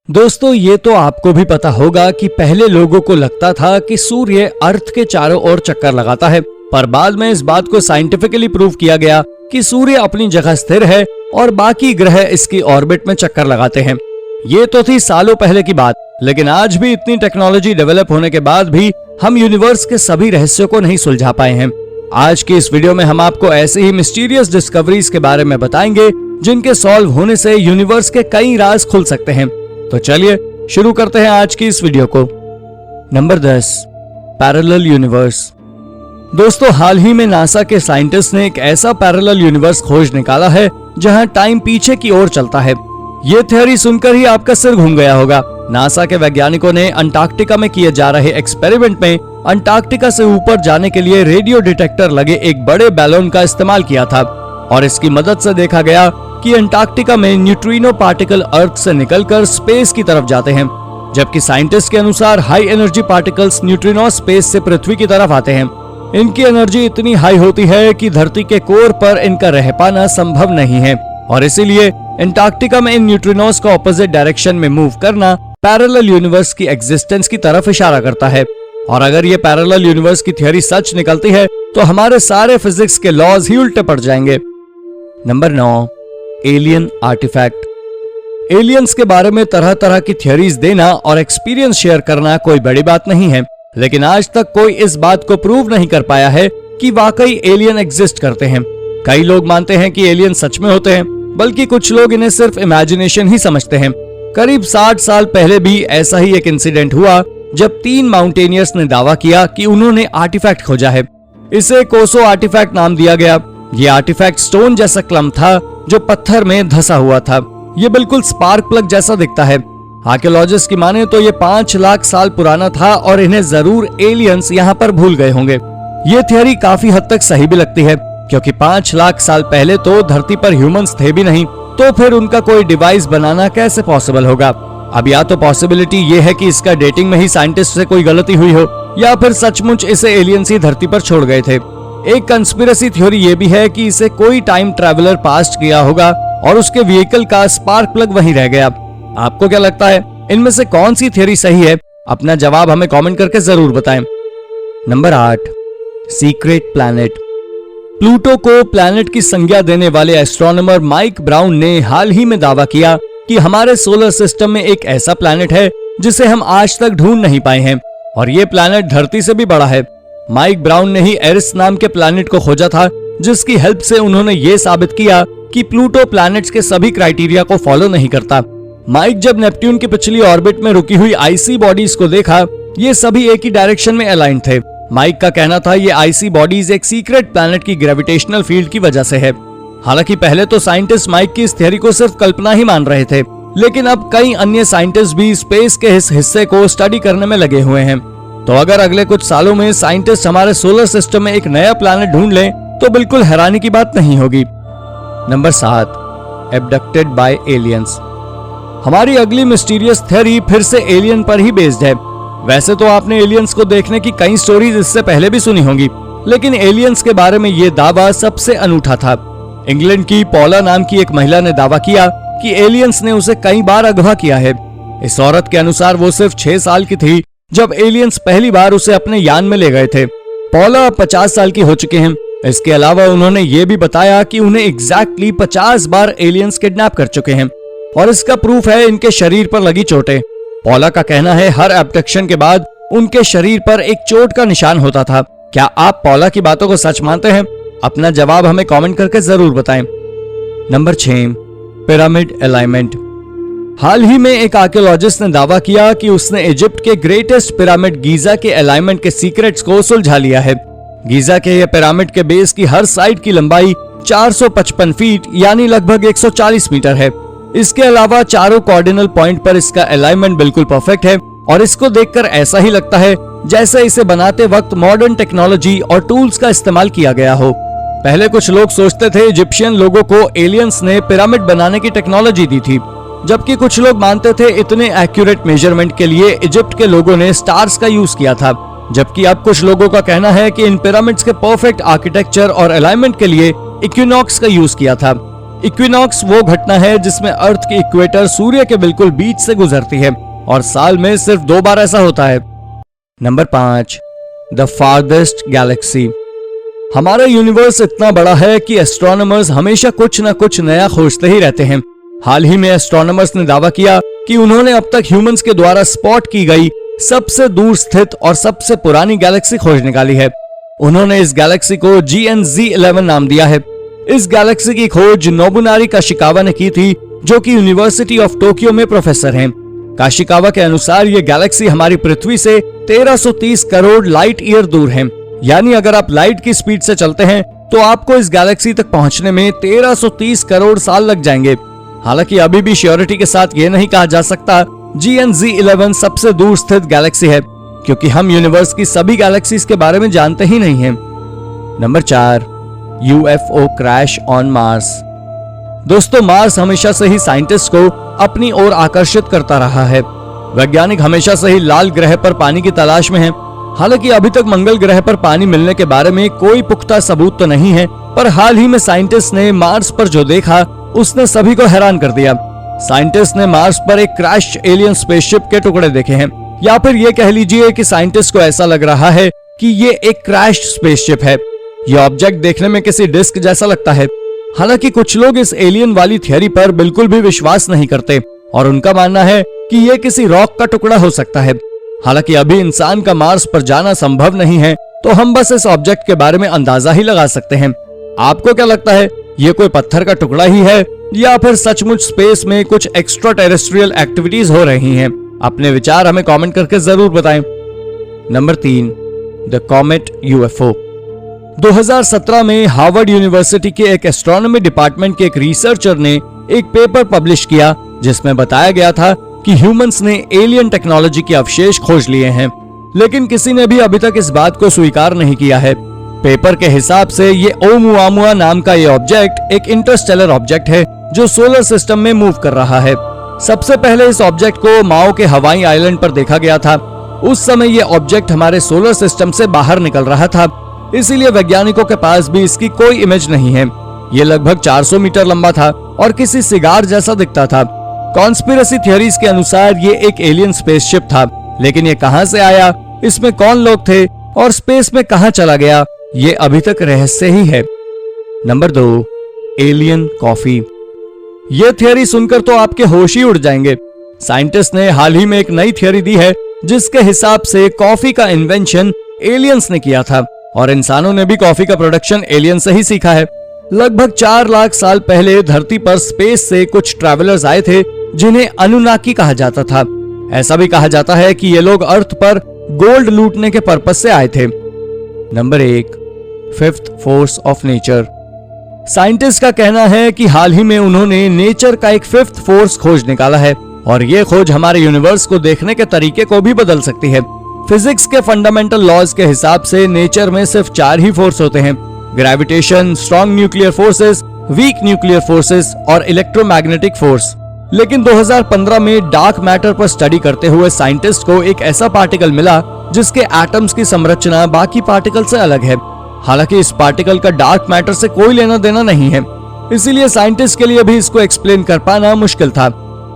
दोस्तों, ये तो आपको भी पता होगा कि पहले लोगों को लगता था कि सूर्य अर्थ के चारों ओर चक्कर लगाता है, पर बाद में इस बात को साइंटिफिकली प्रूव किया गया कि सूर्य अपनी जगह स्थिर है और बाकी ग्रह इसकी ऑर्बिट में चक्कर लगाते हैं। ये तो थी सालों पहले की बात, लेकिन आज भी इतनी टेक्नोलॉजी डेवलप होने के बाद भी हम यूनिवर्स के सभी रहस्यों को नहीं सुलझा पाए हैं। आज की इस वीडियो में हम आपको ऐसे ही मिस्टीरियस डिस्कवरीज के बारे में बताएंगे जिनके सॉल्व होने से यूनिवर्स के कई राज खुल सकते हैं। तो चलिए शुरू करते हैं आज की इस वीडियो को। Number 10, parallel universe. दोस्तों, हाल ही में नासा के साइंटिस्ट ने एक ऐसा पैरेलल यूनिवर्स खोज निकाला है जहां टाइम पीछे की ओर चलता है। ये थ्योरी सुनकर ही आपका सिर घूम गया होगा। नासा के वैज्ञानिकों ने अंटार्कटिका में किए जा रहे एक्सपेरिमेंट में अंटार्कटिका से ऊपर जाने के लिए रेडियो डिटेक्टर लगे एक बड़े बैलून का इस्तेमाल किया था और इसकी मदद से देखा गया कि अंटार्कटिका में न्यूट्रिनो पार्टिकल अर्थ से निकलकर स्पेस की तरफ जाते हैं, जबकि साइंटिस्ट के अनुसार high energy particles neutrino space से पृथ्वी की तरफ आते हैं। इनकी एनर्जी इतनी हाई होती है कि धरती के कोर पर इनका रह पाना संभव नहीं है और इसीलिए अंटार्कटिका में इन न्यूट्रिनोस का ऑपोजिट डायरेक्शन में मूव करना पैरेलल यूनिवर्स की एग्जिस्टेंस की तरफ इशारा करता है। और अगर ये पैरेलल यूनिवर्स की थ्योरी सच निकलती है तो हमारे सारे फिजिक्स के लॉज ही उल्टे पड़ जाएंगे। Number 9, alien artefact. एलियंस के बारे में तरह तरह की थ्योरीज देना और एक्सपीरियंस शेयर करना कोई बड़ी बात नहीं है, लेकिन आज तक कोई इस बात को प्रूव नहीं कर पाया है कि वाकई एलियन एग्जिस्ट करते हैं। कई लोग मानते हैं कि एलियन सच में होते हैं, बल्कि कुछ लोग इन्हें सिर्फ इमेजिनेशन ही समझते हैं। करीब 60 साल पहले भी ऐसा ही एक इंसिडेंट हुआ जब 3 माउंटेनियर्स ने दावा किया कि उन्होंने आर्टिफैक्ट खोजा है। इसे कोसो आर्टिफैक्ट नाम दिया गया। ये आर्टिफैक्ट स्टोन जैसा क्लम था जो पत्थर में धसा हुआ था। ये बिल्कुल स्पार्क प्लग जैसा दिखता है। आर्कियोलॉजिस्ट की माने तो ये 5 लाख साल पुराना था और इन्हें जरूर एलियंस यहाँ पर भूल गए होंगे। ये थ्योरी काफी हद तक सही भी लगती है, क्योंकि 5 लाख साल पहले तो धरती पर ह्यूमंस थे भी नहीं, तो फिर उनका कोई डिवाइस बनाना कैसे पॉसिबल होगा। अब या तो पॉसिबिलिटी ये है कि इसका डेटिंग में ही साइंटिस्ट से कोई गलती हुई हो, या फिर सचमुच इसे एलियंस ही धरती पर छोड़ गए थे। एक कंस्पिरेसी थ्योरी ये भी है कि इसे कोई टाइम ट्रैवलर पास्ट किया होगा और उसके व्हीकल का स्पार्क प्लग वहीं रह गया। आपको क्या लगता है, इनमें से कौन सी थ्योरी सही है? अपना जवाब हमें कमेंट करके जरूर बताएं। Number 8, secret planet. प्लूटो को प्लैनेट की संज्ञा देने वाले एस्ट्रोनॉमर माइक ब्राउन ने हाल ही में दावा किया कि हमारे सोलर सिस्टम में एक ऐसा प्लैनेट है जिसे हम आज तक ढूंढ नहीं पाए हैं और ये प्लैनेट धरती से भी बड़ा है। माइक ब्राउन ने ही एरिस नाम के प्लैनेट को खोजा था, जिसकी हेल्प से उन्होंने ये साबित किया कि प्लूटो प्लैनेट्स के सभी क्राइटेरिया को फॉलो नहीं करता। माइक जब नेपट्यून की पिछली ऑर्बिट में रुकी हुई आईसी बॉडीज को देखा, ये सभी एक ही डायरेक्शन में अलाइन थे। माइक का कहना था ये आईसी बॉडीज एक सीक्रेट प्लैनेट की ग्रेविटेशनल फील्ड की वजह से है। हालांकि पहले तो साइंटिस्ट माइक की इस थ्योरी को सिर्फ कल्पना ही मान रहे थे, लेकिन अब कई अन्य साइंटिस्ट भी स्पेस के इस हिस्से को स्टडी करने में लगे हुए हैं। तो अगर अगले कुछ सालों में साइंटिस्ट हमारे सोलर सिस्टम में एक नया प्लैनेट ढूंढ लें तो बिल्कुल हैरानी की बात नहीं होगी। Number 7, abducted by aliens. हमारी अगली मिस्टीरियस थ्योरी फिर से एलियन पर ही बेस्ड है। वैसे तो आपने एलियंस को देखने की कई स्टोरीज इससे पहले भी सुनी होंगी, लेकिन एलियंस के बारे में ये दावा सबसे अनूठा था। इंग्लैंड की पॉला नाम की एक महिला ने दावा किया कि एलियंस ने उसे कई बार अगवा किया है। इस औरत के अनुसार वो सिर्फ 6 साल की थी जब एलियंस पहली बार उसे अपने यान में ले गए थे। पॉला 50 साल की हो चुके हैं। इसके अलावा उन्होंने ये भी बताया कि उन्हें एग्जैक्टली 50 बार एलियंस किडनैप कर चुके हैं और इसका प्रूफ है इनके शरीर पर लगी चोटें। पॉला का कहना है हर एब्डक्शन के बाद उनके शरीर पर एक चोट का निशान होता था। क्या आप पॉला की बातों को सच मानते हैं? अपना जवाब हमें कमेंट करके जरूर बताएं। Number 6, pyramid alignment. हाल ही में एक आर्कियोलॉजिस्ट ने दावा किया कि उसने इजिप्ट के ग्रेटेस्ट पिरामिड गीजा के अलाइनमेंट के सीक्रेट्स को सुलझा लिया है। गीजा के ये पिरामिड के बेस की हर साइड की लंबाई 455 फीट यानी लगभग 140 मीटर है। इसके अलावा चारों कॉर्डिनल पॉइंट पर इसका अलाइनमेंट बिल्कुल परफेक्ट है और इसको देखकर ऐसा ही लगता है जैसे इसे बनाते वक्त मॉडर्न टेक्नोलॉजी और टूल्स का इस्तेमाल किया गया हो। पहले कुछ लोग सोचते थे इजिप्शियन लोगों को एलियंस ने पिरामिड बनाने की टेक्नोलॉजी दी थी, जबकि कुछ लोग मानते थे इतने एक्यूरेट मेजरमेंट के लिए इजिप्ट के लोगों ने स्टार्स का यूज किया था। जबकि अब कुछ लोगों का कहना है कि इन पिरामिड्स के परफेक्ट आर्किटेक्चर और अलाइनमेंट के लिए इक्विनॉक्स का यूज किया था। इक्विनॉक्स वो घटना है जिसमें अर्थ की इक्वेटर सूर्य के बिल्कुल बीच से गुजरती है और साल में सिर्फ 2 बार ऐसा होता है। Number 5, the farthest Galaxy. हमारा यूनिवर्स इतना बड़ा है कि एस्ट्रोनॉमर्स हमेशा कुछ न कुछ नया खोजते ही रहते हैं। हाल ही में एस्ट्रोनॉमर्स ने दावा किया कि उन्होंने अब तक ह्यूमंस के द्वारा स्पॉट की गई सबसे दूर स्थित और सबसे पुरानी गैलेक्सी खोज निकाली है। उन्होंने इस गैलेक्सी को GNZ11 नाम दिया है। इस गैलेक्सी की खोज नोबुनारी काशिकावा ने की थी, जो कि यूनिवर्सिटी ऑफ टोक्यो में प्रोफेसर हैं। काशिकावा के अनुसार ये गैलेक्सी हमारी पृथ्वी से 1330 करोड़ लाइट ईयर दूर है। यानी अगर आप लाइट की स्पीड से चलते हैं तो आपको इस गैलेक्सी तक पहुंचने में 1330 करोड़ साल लग जाएंगे। हालांकि अभी भी श्योरिटी के साथ ये नहीं कहा जा सकता GNZ11 सबसे दूर स्थित गैलेक्सी है, क्योंकि हम यूनिवर्स की सभी गैलेक्सीज के बारे में जानते ही नहीं हैं। Number 4, UFO crash on Mars. दोस्तों, मार्स हमेशा से ही साइंटिस्ट को अपनी ओर आकर्षित करता रहा है। वैज्ञानिक हमेशा से ही लाल ग्रह पर पानी की तलाश में हैं। हालांकि अभी तक मंगल ग्रह पर पानी मिलने के बारे में कोई पुख्ता सबूत तो नहीं है, पर हाल ही में साइंटिस्ट ने मार्स पर जो देखा उसने सभी को हैरान कर दिया। साइंटिस्ट ने मार्स पर एक क्रैश एलियन स्पेसशिप के टुकड़े देखे हैं, या फिर ये कह लीजिए कि साइंटिस्ट को ऐसा लग रहा है कि ये एक क्रैश स्पेसशिप है। ये ऑब्जेक्ट देखने में किसी डिस्क जैसा लगता है। हालांकि कुछ लोग इस एलियन वाली थियरी पर बिल्कुल भी विश्वास नहीं करते और उनका मानना है कि ये किसी रॉक का टुकड़ा हो सकता है। हालांकि अभी इंसान का मार्स पर जाना संभव नहीं है, तो हम बस इस ऑब्जेक्ट के बारे में अंदाजा ही लगा सकते हैं। आपको क्या लगता है, ये कोई पत्थर का टुकड़ा ही है या फिर सचमुच स्पेस में कुछ एक्स्ट्रा टेरेस्ट्रियल एक्टिविटीज हो रही हैं? अपने विचार हमें कमेंट करके जरूर बताएं। Number 3, the comet UFO। 2017 में हार्वर्ड यूनिवर्सिटी के एक एस्ट्रोनॉमी डिपार्टमेंट के एक रिसर्चर ने एक पेपर पब्लिश किया जिसमें बताया गया था कि ह्यूमंस ने एलियन टेक्नोलॉजी के अवशेष खोज लिए हैं, लेकिन किसी ने भी अभी तक इस बात को स्वीकार नहीं किया है। पेपर के हिसाब से ये ओमुआमुआ नाम का ये ऑब्जेक्ट एक इंटरस्टेलर ऑब्जेक्ट है जो सोलर सिस्टम में मूव कर रहा है। सबसे पहले इस ऑब्जेक्ट को माओ के हवाई आइलैंड पर देखा गया था। उस समय ये ऑब्जेक्ट हमारे सोलर सिस्टम से बाहर निकल रहा था, इसीलिए वैज्ञानिकों के पास भी इसकी कोई इमेज नहीं है। ये लगभग 400 मीटर लंबा था और किसी सिगार जैसा दिखता था। कॉन्स्पिरेसी थियरीज के अनुसार ये एक एलियन स्पेसशिप था, लेकिन ये कहां से आया, इसमें कौन लोग थे और स्पेस में कहां चला गया, ये अभी तक रहस्य ही है। Number 2, alien coffee. ये थियरी सुनकर तो आपके होश ही उड़ जाएंगे। साइंटिस्ट ने हाल ही में एक नई थियरी दी है जिसके हिसाब से कॉफी का इन्वेंशन एलियंस ने किया था और इंसानों ने भी कॉफी का प्रोडक्शन एलियन से ही सीखा है। लगभग 4 लाख साल पहले धरती पर स्पेस से कुछ ट्रैवलर्स आए थे जिन्हें अनुनाकी कहा जाता था। ऐसा भी कहा जाता है कि ये लोग अर्थ पर गोल्ड लूटने के पर्पज से आए थे। Number 1, fifth force of nature. Scientist का कहना है कि हाल ही में उन्होंने नेचर का एक फिफ्थ फोर्स खोज निकाला है और ये खोज हमारे यूनिवर्स को देखने के तरीके को भी बदल सकती है। फिजिक्स के फंडामेंटल लॉज के हिसाब से नेचर में सिर्फ 4 ही फोर्स होते हैं: gravitation, strong nuclear forces, weak nuclear forces और इलेक्ट्रोमैग्नेटिक फोर्स। लेकिन 2015 में डार्क मैटर पर स्टडी करते हुए साइंटिस्ट को एक ऐसा पार्टिकल मिला जिसके एटम्स की संरचना बाकी पार्टिकल से अलग है। हालांकि इस पार्टिकल का डार्क मैटर से कोई लेना देना नहीं है, इसीलिए साइंटिस्ट के लिए भी इसको एक्सप्लेन कर पाना मुश्किल था।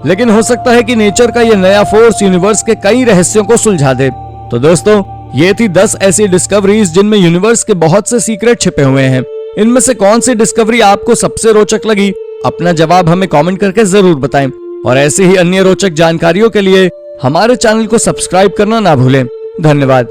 लेकिन हो सकता है कि नेचर का यह नया फोर्स यूनिवर्स के कई रहस्यों को सुलझा दे। तो दोस्तों, ये थी 10 ऐसी डिस्कवरीज जिनमें यूनिवर्स के बहुत से सीक्रेट छिपे हुए हैं। इनमें से कौन सी डिस्कवरी आपको सबसे रोचक लगी? अपना जवाब हमें कमेंट करके जरूर बताएं और ऐसी ही अन्य रोचक जानकारियों के लिए हमारे चैनल को सब्सक्राइब करना ना भूलें। धन्यवाद।